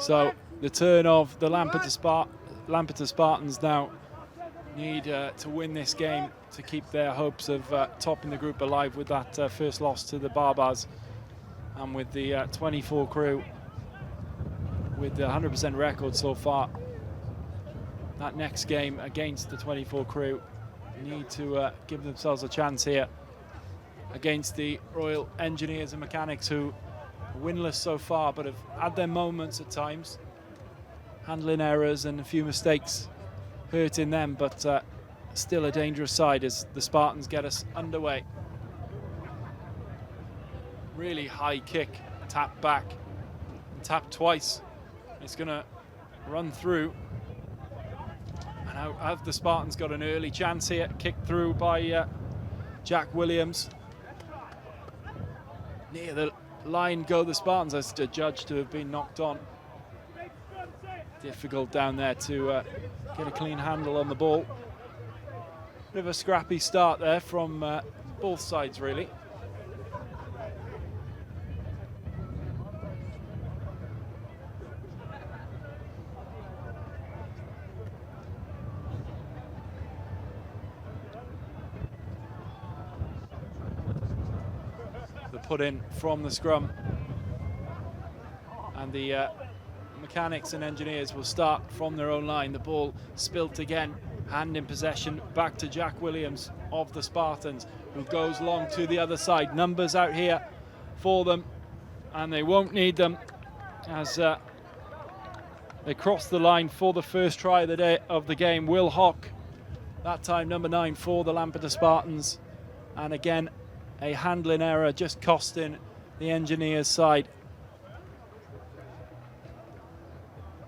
So the turn of the Lampeter Spartans now need to win this game to keep their hopes of topping the group alive with that first loss to the Barbars. And with the 24 crew with the 100% record so far, that next game against the 24 crew need to give themselves a chance here against the Royal Engineers and Mechanics, who are winless so far but have had their moments at times, handling errors and a few mistakes hurting them, but still a dangerous side as the Spartans get us underway. Really high kick, tap back, and tap twice. It's going to run through. And now have the Spartans got an early chance here, kicked through by Jack Williams. Near the line go the Spartans, as judged to have been knocked on. Difficult down there to get a clean handle on the ball. Bit of a scrappy start there from both sides, really. The put in from the scrum, and the Mechanics and Engineers will start from their own line. The ball spilt again, hand in possession, back to Jack Williams of the Spartans, who goes long to the other side. Numbers out here for them, and they won't need them as they cross the line for the first try of the game. Will Hock, that time number 9 for the Lampeter Spartans, and again a handling error just costing the Engineers side.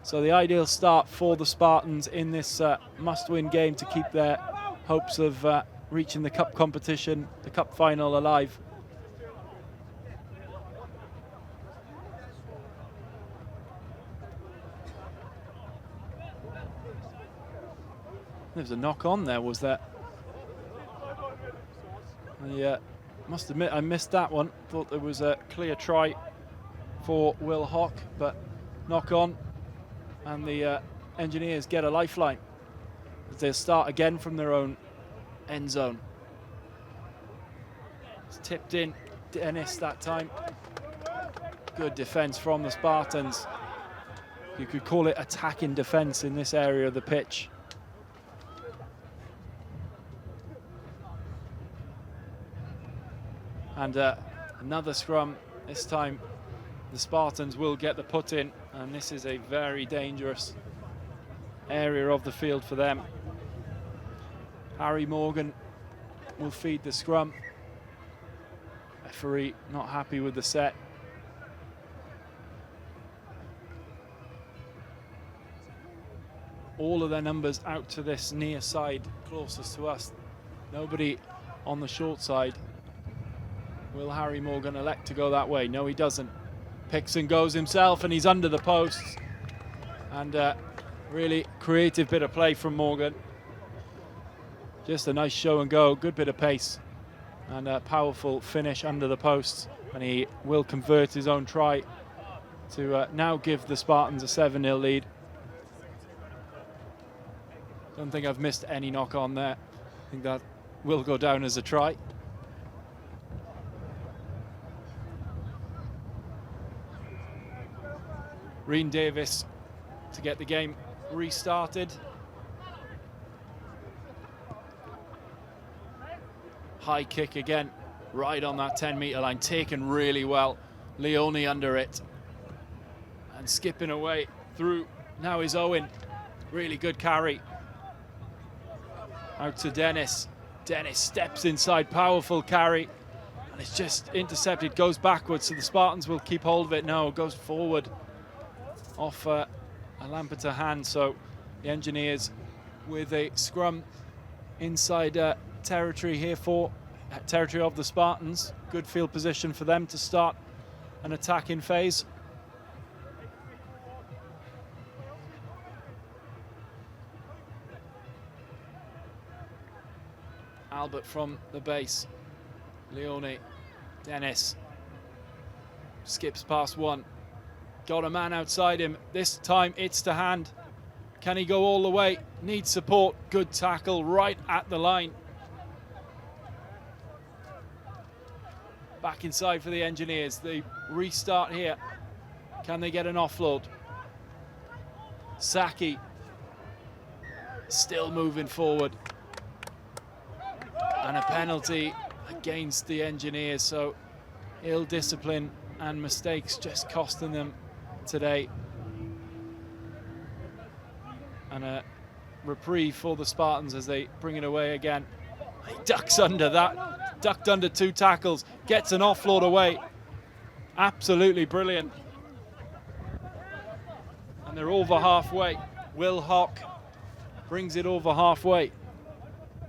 So the ideal start for the Spartans in this must-win game to keep their hopes of reaching the cup competition, the cup final, alive. There was a knock on there, was there? I must admit I missed that one. Thought there was a clear try for Will Hock, but knock on. And the Engineers get a lifeline as they'll start again from their own end zone. It's tipped in, Dennis that time. Good defence from the Spartans. You could call it attacking defence in this area of the pitch. And another scrum. This time the Spartans will get the put in, and this is a very dangerous area of the field for them. Harry Morgan will feed the scrum. Referee not happy with the set. All of their numbers out to this near side, closest to us. Nobody on the short side. Will Harry Morgan elect to go that way? No, he doesn't. Picks and goes himself, and he's under the posts. And really creative bit of play from Morgan. Just a nice show and go, good bit of pace, and a powerful finish under the posts. And he will convert his own try to now give the Spartans a 7-0 lead. Don't think I've missed any knock on there. I think that will go down as a try. Reen Davis to get the game restarted. High kick again, right on that 10-metre line, taken really well. Leone under it. And skipping away through, now is Owen. Really good carry. Out to Dennis. Dennis steps inside, powerful carry. And it's just intercepted, goes backwards, so the Spartans will keep hold of it. No, it goes forward off a Lampeter hand. So the Engineers with a scrum inside territory here for territory of the Spartans. Good field position for them to start an attacking phase. Albert from the base. Leone, Dennis skips past one. Got a man outside him. This time it's to hand. Can he go all the way? Needs support. Good tackle right at the line. Back inside for the Engineers. They restart here. Can they get an offload? Saki still moving forward. And a penalty against the Engineers. So ill discipline and mistakes just costing them today. And a reprieve for the Spartans as they bring it away again. He ducks under that. Ducked under 2 tackles. Gets an offload away. Absolutely brilliant. And they're over halfway. Will Hock brings it over halfway.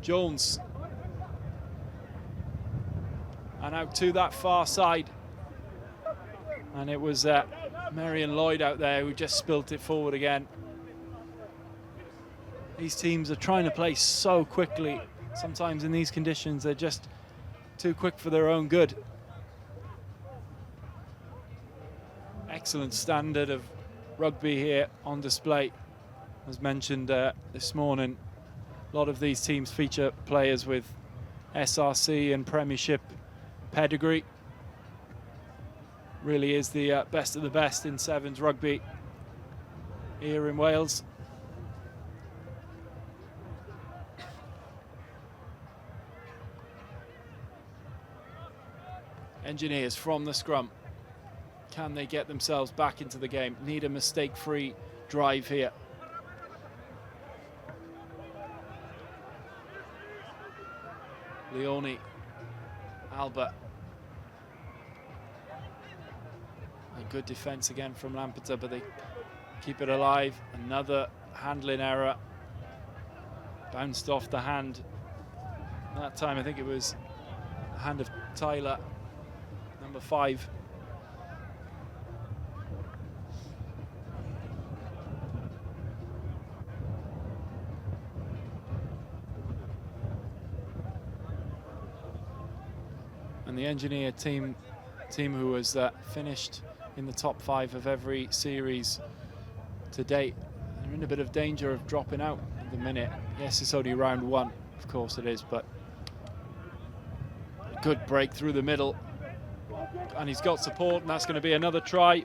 Jones. And out to that far side. And it was Marion Lloyd out there who just spilt it forward again. These teams are trying to play so quickly. Sometimes in these conditions, they're just too quick for their own good. Excellent standard of rugby here on display. As mentioned this morning, a lot of these teams feature players with SRC and Premiership pedigree. Really is the best of the best in Sevens rugby here in Wales. Engineers from the scrum. Can they get themselves back into the game? Need a mistake-free drive here. Leone, Albert. A good defense again from Lampeter, but they keep it alive. Another handling error. Bounced off the hand. That time I think it was the hand of Tyler, number 5. And the Engineer team who has finished in the top 5 of every series to date, they're in a bit of danger of dropping out at the minute. Yes, it's only round 1, of course it is, but a good break through the middle. And he's got support, and that's going to be another try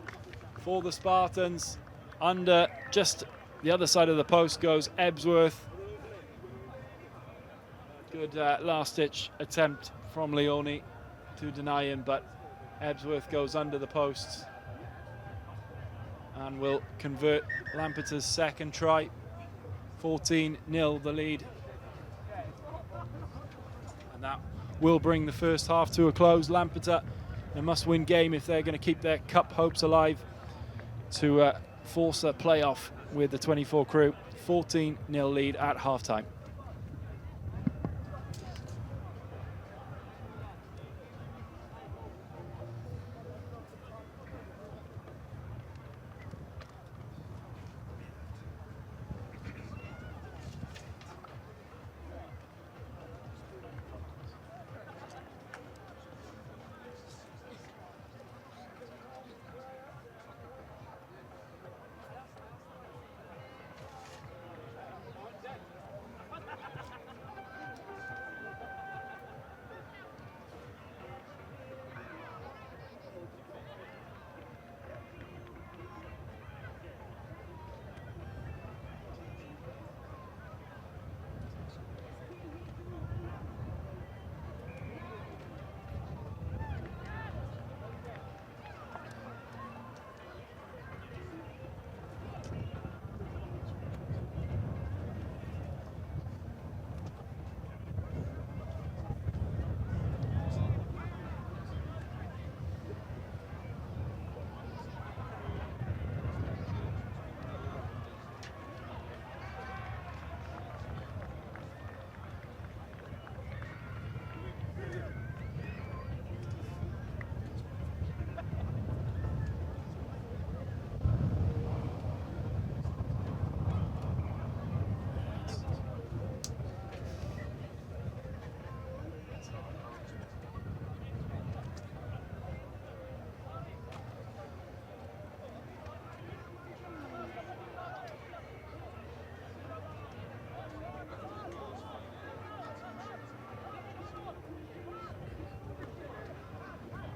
for the Spartans. Under just the other side of the post goes Ebsworth. Good last-ditch attempt from Leone to deny him, but Ebsworth goes under the posts and will convert Lampeter's second try. 14-0 the lead. And that will bring the first half to a close. Lampeter, a must-win game if they're going to keep their cup hopes alive to force a playoff with the 24 crew. 14-0 lead at halftime.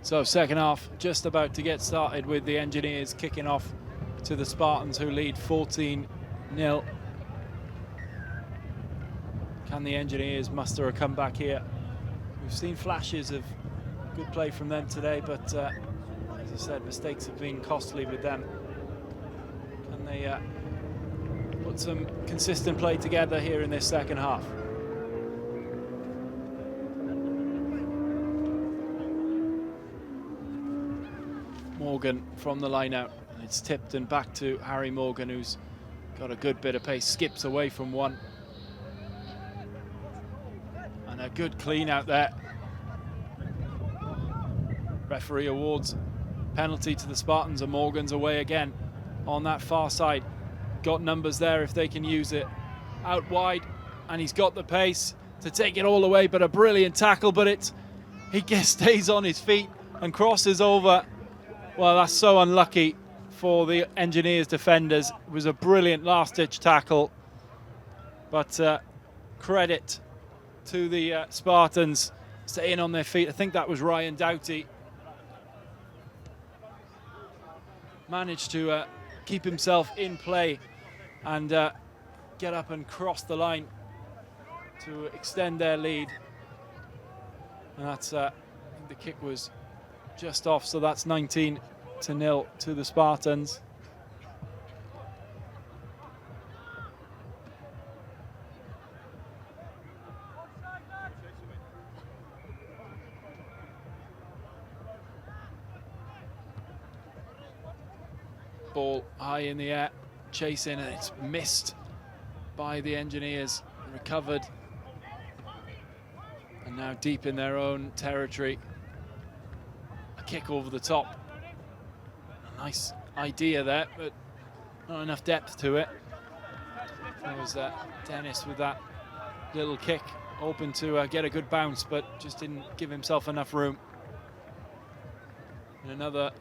So second half just about to get started with the Engineers kicking off to the Spartans, who lead 14-0. Can the Engineers muster a comeback here? We've seen flashes of good play from them today, but as I said, mistakes have been costly with them. Can they put some consistent play together here in this second half? Morgan from the line out, and it's tipped and back to Harry Morgan, who's got a good bit of pace, skips away from one. And a good clean out there. Referee awards penalty to the Spartans, and Morgan's away again on that far side. Got numbers there if they can use it. Out wide, and he's got the pace to take it all away, but a brilliant tackle, but he stays on his feet and crosses over. Well, that's so unlucky for the Engineers defenders. It was a brilliant last-ditch tackle, but credit to the Spartans staying on their feet. I think that was Ryan Doughty. Managed to keep himself in play and get up and cross the line to extend their lead. And that's, I think the kick was just off, so that's 19-0 to the Spartans. Ball high in the air, chasing, and it's missed by the Engineers, recovered, and now deep in their own territory. A kick over the top. A nice idea there, but not enough depth to it. That was Dennis with that little kick, hoping to get a good bounce, but just didn't give himself enough room. And another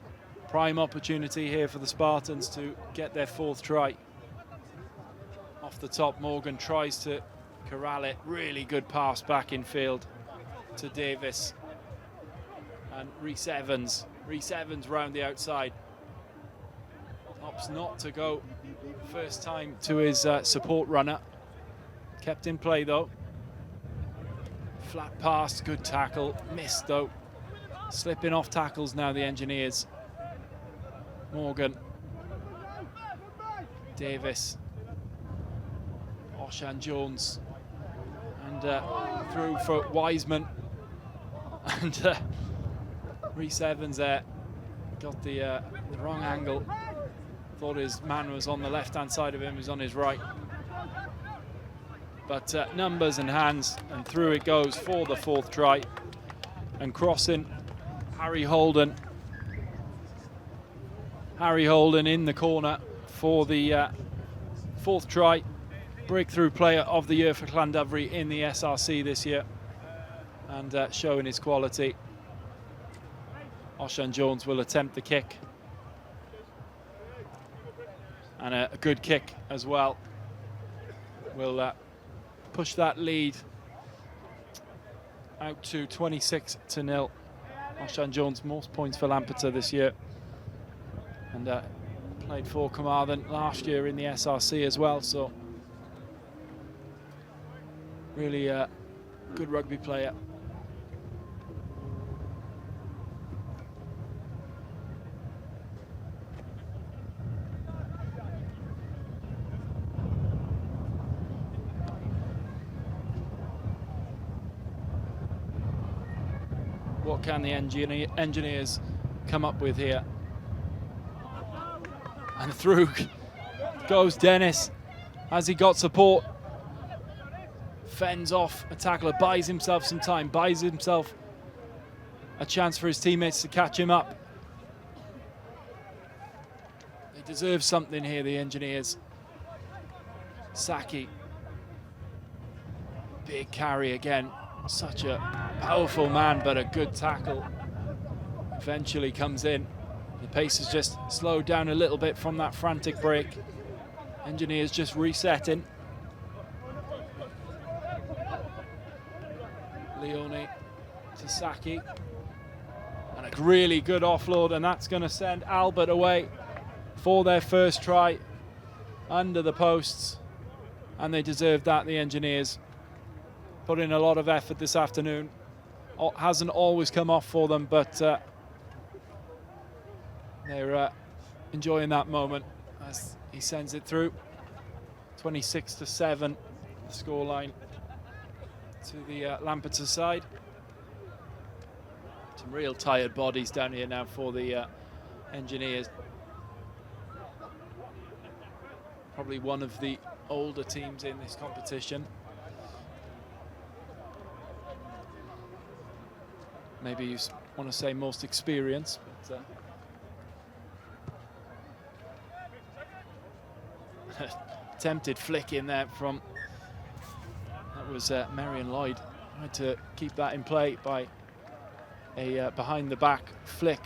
prime opportunity here for the Spartans to get their fourth try. Off the top, Morgan tries to corral it. Really good pass back in field to Davis. And Rhys Evans round the outside. Opts not to go first time to his support runner. Kept in play though. Flat pass, good tackle, missed though. Slipping off tackles now, the Engineers. Morgan, Davis, Oshan Jones, and through for Wiseman, and Rhys Evans there got the wrong angle. Thought his man was on the left-hand side of him, he was on his right. But numbers and hands, and through it goes for the fourth try. And crossing, Harry Holden in the corner for the fourth try. Breakthrough player of the year for Llandudno in the SRC this year, and showing his quality. Oshan Jones will attempt the kick, and a good kick as well. Will push that lead out to 26-0. Oshan Jones, most points for Lampeter this year, and played for Carmarthen last year in the SRC as well, so really good rugby player. What can the Engineers come up with here? And through goes Dennis. Has he got support? Fends off a tackler, buys himself some time, buys himself a chance for his teammates to catch him up. They deserve something here, the Engineers. Saki. Big carry again. Such a powerful man, but a good tackle. Eventually comes in. The pace has just slowed down a little bit from that frantic break. Engineers just resetting. Leone to Saki. And And a really good offload, and that's going to send Albert away for their first try under the posts. And they deserved that, the Engineers. Put in a lot of effort this afternoon. Hasn't always come off for them, but they're enjoying that moment as he sends it through. 26-7, the scoreline to the Lampeter side. Some real tired bodies down here now for the Engineers. Probably one of the older teams in this competition. Maybe you want to say most experienced, but attempted flick in there from, that was Marion Lloyd. Tried to keep that in play by a behind the back flick.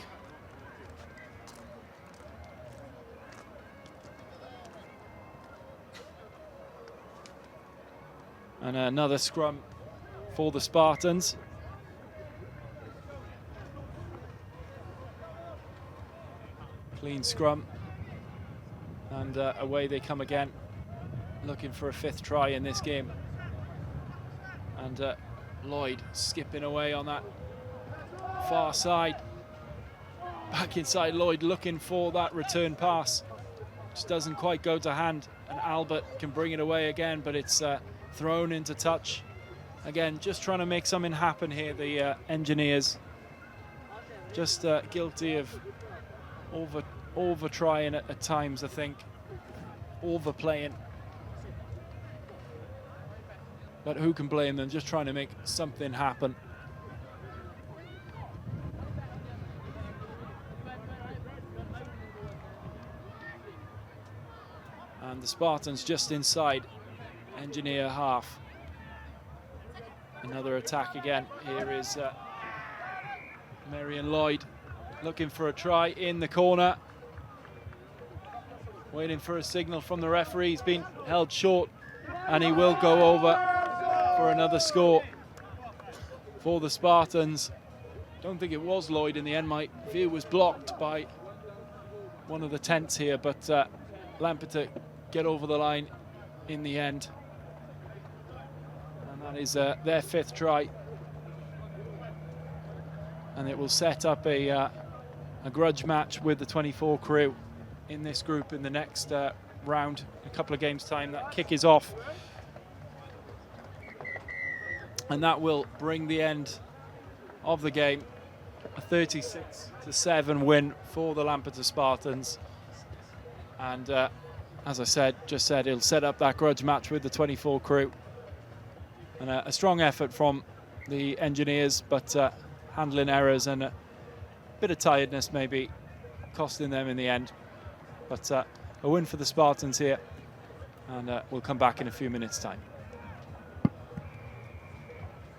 And another scrum for the Spartans. Clean scrum, and away they come again, looking for a 5th try in this game. And Lloyd skipping away on that far side. Back inside Lloyd, looking for that return pass. Just doesn't quite go to hand, and Albert can bring it away again, but it's thrown into touch. Again, just trying to make something happen here, the Engineers. Just guilty of over trying at times, I think, overplaying. But who can blame them? Just trying to make something happen. And the Spartans just inside Engineer half. Another attack again. Here is Marion Lloyd looking for a try in the corner. Waiting for a signal from the referee. He's been held short, and he will go over for another score for the Spartans. Don't think it was Lloyd in the end. My view was blocked by one of the tents here, but Lampeter get over the line in the end. And that is their 5th try. And it will set up a grudge match with the 24 crew in this group in the next round. A couple of games' time, that kick is off. And that will bring the end of the game. A 36-7 win for the Lampeter Spartans. And as I just said, it'll set up that grudge match with the 24 crew. And a strong effort from the Engineers, but handling errors and a bit of tiredness maybe costing them in the end. But a win for the Spartans here, and we'll come back in a few minutes' time.